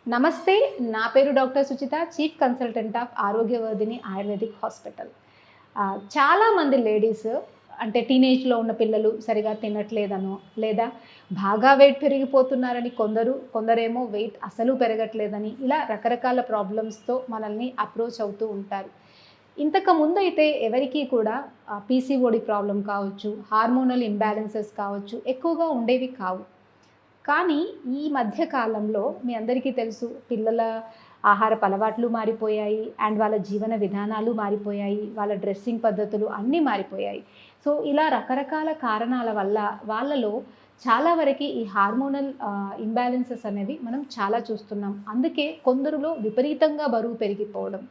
నమస్తే. నా పేరు doctor Suchitha, chief consultant of Arogyavardhini Ayurvedic hospital. చాలామంది లేడీస్ అంటే టీనేజ్‌లో ఉన్న పిల్లలు సరిగా తినట్లేదనో, లేదా బాగా వెయిట్ పెరిగిపోతున్నారని కొందరేమో వెయిట్ అసలు పెరగట్లేదని, ఇలా రకరకాల ప్రాబ్లమ్స్‌తో మనల్ని అప్రోచ్ అవుతూ ఉంటారు. ఇంతకుముందైతే ఎవరికీ కూడా పీసీఓడి ప్రాబ్లమ్ కావచ్చు, హార్మోనల్ ఇంబాలెన్సెస్ కావచ్చు, ఎక్కువగా ఉండేవి కావు. కానీ ఈ మధ్య కాలంలో మీ అందరికీ తెలుసు, పిల్లల ఆహారపు అలవాట్లు మారిపోయాయి అండ్ వాళ్ళ జీవన విధానాలు మారిపోయాయి. వాళ్ళ డ్రెస్సింగ్ పద్ధతులు అన్నీ మారిపోయాయి. సో, ఇలా రకరకాల కారణాల వల్ల వాళ్ళలో చాలా వరకి ఈ హార్మోనల్ ఇంబాలెన్సెస్ అనేవి మనం చాలా చూస్తున్నాం. అందుకే కొందరిలో విపరీతంగా బరువు పెరిగిపోవడం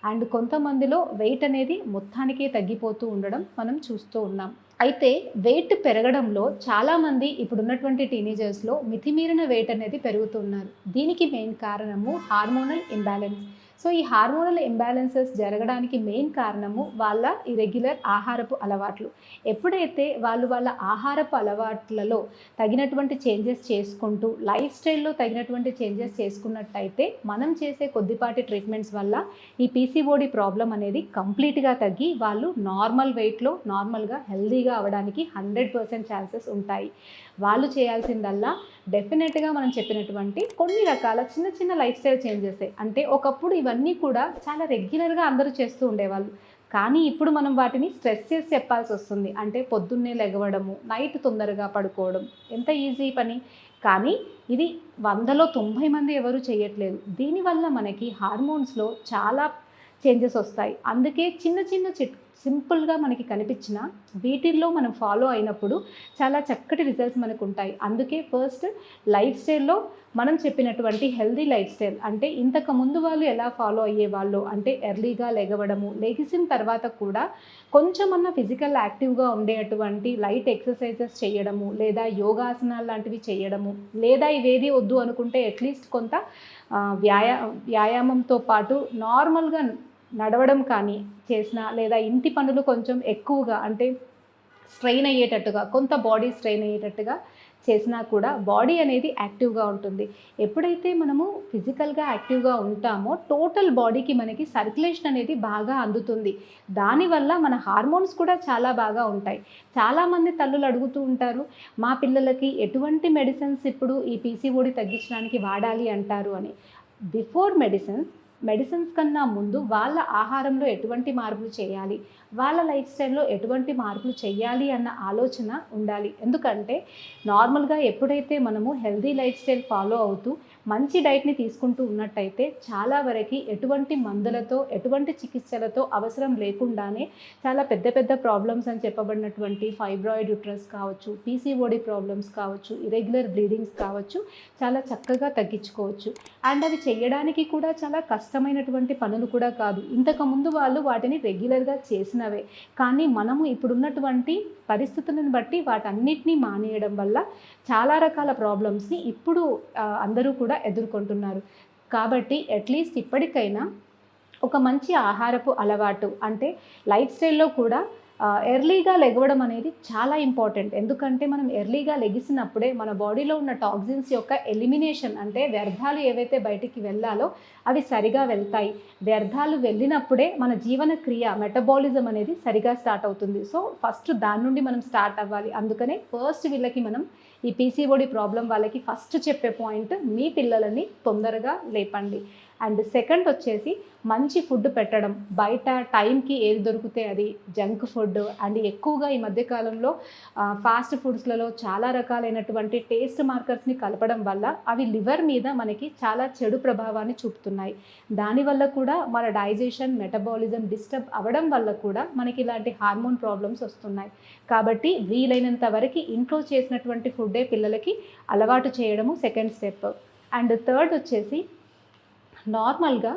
అండ్ కొంతమందిలో వెయిట్ అనేది మొత్తానికే తగ్గిపోతూ ఉండడం మనం చూస్తూ ఉన్నాం. అయితే వెయిట్ పెరగడంలో చాలామంది ఇప్పుడున్నటువంటి టీనేజర్స్‌లో మితిమీరిన వెయిట్ అనేది పెరుగుతున్నారు. దీనికి మెయిన్ కారణము హార్మోనల్ ఇంబాలెన్స్. సో, ఈ హార్మోనల్ ఇంబాలెన్సెస్ జరగడానికి మెయిన్ కారణము వాళ్ళ ఇర్రెగ్యులర్ ఆహారపు అలవాట్లు. ఎప్పుడైతే వాళ్ళ ఆహారపు అలవాట్లలో తగినటువంటి చేంజెస్ చేసుకుంటూ, లైఫ్ స్టైల్‌లో తగినటువంటి చేంజెస్ చేసుకున్నట్టయితే, మనం చేసే కొద్దిపాటి ట్రీట్మెంట్స్ వల్ల ఈ పీసీఓడి ప్రాబ్లమ్ అనేది కంప్లీట్‌గా తగ్గి వాళ్ళు నార్మల్ వెయిట్‌లో నార్మల్‌గా హెల్తీగా అవ్వడానికి 100% ఛాన్సెస్ ఉంటాయి. వాళ్ళు చేయాల్సిందల్లా డెఫినెట్‌గా మనం చెప్పినటువంటి కొన్ని రకాల చిన్న చిన్న లైఫ్ స్టైల్ చేంజెసే. అంటే ఒకప్పుడు ఇవన్నీ కూడా చాలా రెగ్యులర్‌గా అందరూ చేస్తూ ఉండేవాళ్ళు. కానీ ఇప్పుడు మనం వాటిని స్ట్రెస్ చేసి చెప్పాల్సొస్తుంది. అంటే పొద్దున్నే లెగవడము, నైట్ తొందరగా పడుకోవడం ఎంత ఈజీ పని. కానీ ఇది 100లో 90 మంది ఎవరు చేయట్లేదు. దీనివల్ల మనకి హార్మోన్స్‌లో చాలా చేంజెస్ వస్తాయి. అందుకే చిన్న చిన్న సింపుల్‌గా మనకి కనిపించిన వీటిల్లో మనం ఫాలో అయినప్పుడు చాలా చక్కటి రిజల్ట్స్ మనకుంటాయి. అందుకే ఫస్ట్ లైఫ్ స్టైల్‌లో మనం చెప్పినటువంటి హెల్తీ లైఫ్ స్టైల్ అంటే ఇంతకుముందు వాళ్ళు ఎలా ఫాలో అయ్యేవాళ్ళో అంటే ఎర్లీగా లెగవడము, లెగిసిన తర్వాత కూడా కొంచెమన్నా ఫిజికల్ యాక్టివ్‌గా ఉండేటువంటి లైట్ ఎక్సర్సైజెస్ చేయడము, లేదా యోగాసనాలు లాంటివి చేయడము, లేదా ఇవేది వద్దు అనుకుంటే అట్లీస్ట్ కొంత వ్యాయామంతో పాటు నార్మల్‌గా నడవడం కానీ చేసినా, లేదా ఇంటి పనులు కొంచెం ఎక్కువగా అంటే స్ట్రెయిన్ అయ్యేటట్టుగా, కొంత బాడీ స్ట్రెయిన్ అయ్యేటట్టుగా చేసినా కూడా బాడీ అనేది యాక్టివ్గా ఉంటుంది. ఎప్పుడైతే మనము ఫిజికల్గా యాక్టివ్గా ఉంటామో టోటల్ బాడీకి మనకి సర్క్యులేషన్ అనేది బాగా అందుతుంది. దానివల్ల మన హార్మోన్స్ కూడా చాలా బాగా ఉంటాయి. చాలామంది తల్లులు అడుగుతూ ఉంటారు, మా పిల్లలకి ఎటువంటి మెడిసిన్స్ ఇప్పుడు ఈ పీసీఓడి తగ్గించడానికి వాడాలి అంటారు అని. బిఫోర్ మెడిసిన్స్ కన్నా ముందు వాళ్ళ ఆహారంలో ఎటువంటి మార్పులు చేయాలి, వాళ్ళ లైఫ్ స్టైల్లో ఎటువంటి మార్పులు చేయాలి అన్న ఆలోచన ఉండాలి. ఎందుకంటే నార్మల్గా ఎప్పుడైతే మనము హెల్తీ లైఫ్ స్టైల్ ఫాలో అవుతూ మంచి డైట్ని తీసుకుంటూ ఉన్నట్టయితే చాలా వరకు ఎటువంటి మందులతో, ఎటువంటి చికిత్సలతో అవసరం లేకుండానే చాలా పెద్ద పెద్ద ప్రాబ్లమ్స్ అని చెప్పబడినటువంటి ఫైబ్రాయిడ్ యూట్రస్ కావచ్చు, పీసీఓడి ప్రాబ్లమ్స్ కావచ్చు, ఇరెగ్యులర్ బ్లీడింగ్స్ కావచ్చు, చాలా చక్కగా తగ్గించుకోవచ్చు. అండ్ అవి చేయడానికి కూడా చాలా కష్టమైనటువంటి పనులు కూడా కాదు. ఇంతకుముందు వాళ్ళు వాటిని రెగ్యులర్గా చేసినవే. కానీ మనము ఇప్పుడున్నటువంటి పరిస్థితులను బట్టి వాటన్నిటినీ మానేయడం వల్ల చాలా రకాల ప్రాబ్లమ్స్ని ఇప్పుడు అందరూ కూడా ఎదుర్కొంటున్నారు. కాబట్టి అట్లీస్ట్ ఇప్పటికైనా ఒక మంచి ఆహారపు అలవాటు అంటే లైఫ్ స్టైల్‌లో కూడా ఎర్లీగా లెగవడం అనేది చాలా ఇంపార్టెంట్. ఎందుకంటే మనం ఎర్లీగా లెగిసినప్పుడే మన బాడీలో ఉన్న టాక్సిన్స్ యొక్క ఎలిమినేషన్ అంటే వ్యర్థాలు ఏవైతే బయటికి వెళ్ళాలో అవి సరిగా వెళ్తాయి. వ్యర్థాలు వెళ్ళినప్పుడే మన జీవన క్రియ మెటబాలిజం అనేది సరిగా స్టార్ట్ అవుతుంది. సో, ఫస్ట్ దాని నుండి మనం స్టార్ట్ అవ్వాలి. అందుకనే ఫస్ట్ వీళ్ళకి మనం ఈ పీసీఓడి ప్రాబ్లం వాళ్ళకి ఫస్ట్ చెప్పే పాయింట్, మీ పిల్లలని తొందరగా లేపండి. అండ్ సెకండ్ వచ్చేసి మంచి ఫుడ్ పెట్టడం. బయట టైంకి ఏది దొరికితే అది జంక్ ఫుడ్ అండ్ ఎక్కువగా ఈ మధ్యకాలంలో ఫాస్ట్ ఫుడ్స్లలో చాలా రకాలైనటువంటి టేస్ట్ మార్కర్స్ని కలపడం వల్ల అవి లివర్ మీద మనకి చాలా చెడు ప్రభావాన్ని చూపుతున్నాయి. దానివల్ల కూడా మన డైజెషన్, మెటబాలిజం డిస్టర్బ్ అవ్వడం వల్ల కూడా మనకి ఇలాంటి హార్మోన్ ప్రాబ్లమ్స్ వస్తున్నాయి. కాబట్టి వీలైనంత వరకు ఇంట్లో చేసినటువంటి ఫుడ్డే పిల్లలకి అలవాటు చేయడము సెకండ్ స్టెప్. అండ్ థర్డ్ వచ్చేసి నార్మల్గా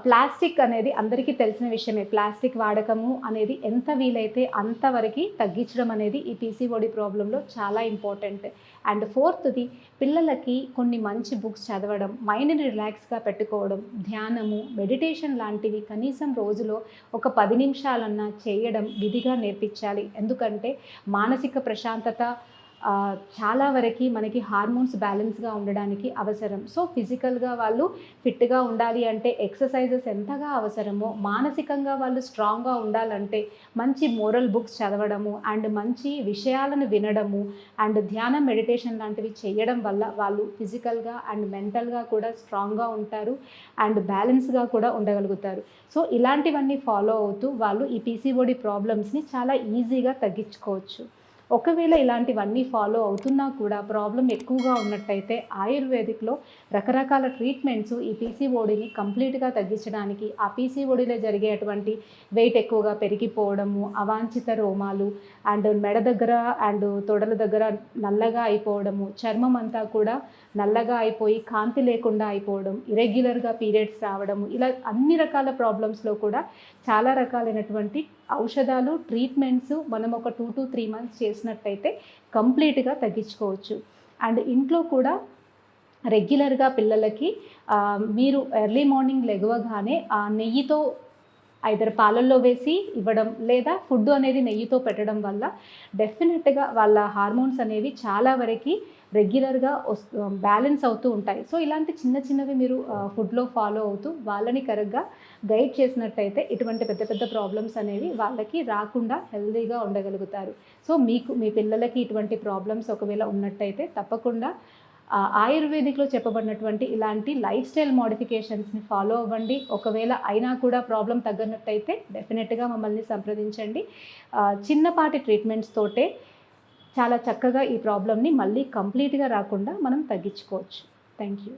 ప్లాస్టిక్ అనేది అందరికీ తెలిసిన విషయమే. ప్లాస్టిక్ వాడకము అనేది ఎంత వీలైతే అంతవరకు తగ్గించడం అనేది ఈ పీసీఓడి ప్రాబ్లంలో చాలా ఇంపార్టెంట్. అండ్ ఫోర్త్‌ది పిల్లలకి కొన్ని మంచి బుక్స్ చదవడం, మైండ్‌ని రిలాక్స్‌గా పెట్టుకోవడం, ధ్యానము, మెడిటేషన్ లాంటివి కనీసం రోజులో ఒక 10 నిమిషాలన్నా చేయడం విధిగా నేర్పించాలి. ఎందుకంటే మానసిక ప్రశాంతత చాలా వరకు మనకి హార్మోన్స్ బ్యాలెన్స్గా ఉండడానికి అవసరం. సో ఫిజికల్గా వాళ్ళు ఫిట్గా ఉండాలి అంటే ఎక్సర్సైజెస్ ఎంతగా అవసరమో, మానసికంగా వాళ్ళు స్ట్రాంగ్గా ఉండాలంటే మంచి మోరల్ బుక్స్ చదవడము అండ్ మంచి విషయాలను వినడము అండ్ ధ్యానం, మెడిటేషన్ లాంటివి చేయడం వల్ల వాళ్ళు ఫిజికల్గా అండ్ మెంటల్గా కూడా స్ట్రాంగ్గా ఉంటారు అండ్ బ్యాలెన్స్గా కూడా ఉండగలుగుతారు. సో ఇలాంటివన్నీ ఫాలో అవుతూ వాళ్ళు ఈ పీసీఓడి ప్రాబ్లమ్స్ని చాలా ఈజీగా తగ్గించుకోవచ్చు. ఒకవేళ ఇలాంటివన్నీ ఫాలో అవుతున్నా కూడా ప్రాబ్లం ఎక్కువగా ఉన్నట్టయితే ఆయుర్వేదిక్‌లో రకరకాల ట్రీట్మెంట్స్ ఈ పీసీఓడిని కంప్లీట్‌గా తగ్గించడానికి, ఆ పీసీఓడిలో జరిగేటువంటి వెయిట్ ఎక్కువగా పెరిగిపోవడము, అవాంఛిత రోమాలు అండ్ మెడ దగ్గర అండ్ తొడల దగ్గర నల్లగా అయిపోవడము, చర్మం అంతా కూడా నల్లగా అయిపోయి కాంతి లేకుండా అయిపోవడం, ఇర్రెగ్యులర్‌గా పీరియడ్స్ రావడము, ఇలా అన్ని రకాల ప్రాబ్లమ్స్‌లో కూడా చాలా రకాలైనటువంటి ఔషధాలు, ట్రీట్మెంట్స్ మనం ఒక 2-3 మంత్స్ చేసినట్టయితే కంప్లీట్‌గా తగ్గించుకోవచ్చు. అండ్ ఇంట్లో కూడా రెగ్యులర్‌గా పిల్లలకి మీరు ఎర్లీ మార్నింగ్ లెగవగానే నెయ్యితో ఐదర్ పాలల్లో వేసి ఇవ్వడం లేదా ఫుడ్ అనేది నెయ్యితో పెట్టడం వల్ల డెఫినెట్‌గా వాళ్ళ హార్మోన్స్ అనేవి చాలా వరకి రెగ్యులర్‌గా బ్యాలెన్స్ అవుతూ ఉంటాయి. సో ఇలాంటి చిన్న చిన్నవి మీరు ఫుడ్‌లో ఫాలో అవుతూ వాళ్ళని కరెక్ట్‌గా గైడ్ చేసినట్టయితే ఇటువంటి పెద్ద పెద్ద ప్రాబ్లమ్స్ అనేవి వాళ్ళకి రాకుండా హెల్తీగా ఉండగలుగుతారు. సో మీకు మీ పిల్లలకి ఇటువంటి ప్రాబ్లమ్స్ ఒకవేళ ఉన్నట్టయితే తప్పకుండా ఆయుర్వేదిక్‌లో చెప్పబడినటువంటి ఇలాంటి లైఫ్ స్టైల్ మోడిఫికేషన్స్‌ని ఫాలో అవ్వండి. ఒకవేళ అయినా కూడా ప్రాబ్లమ్ తగ్గనట్టయితే డెఫినెట్‌గా మమ్మల్ని సంప్రదించండి. చిన్నపాటి ట్రీట్మెంట్స్ తోటే చాలా చక్కగా ఈ ప్రాబ్లమ్‌ని మళ్ళీ కంప్లీట్‌గా రాకుండా మనం తగ్గించుకోవచ్చు. Thank you.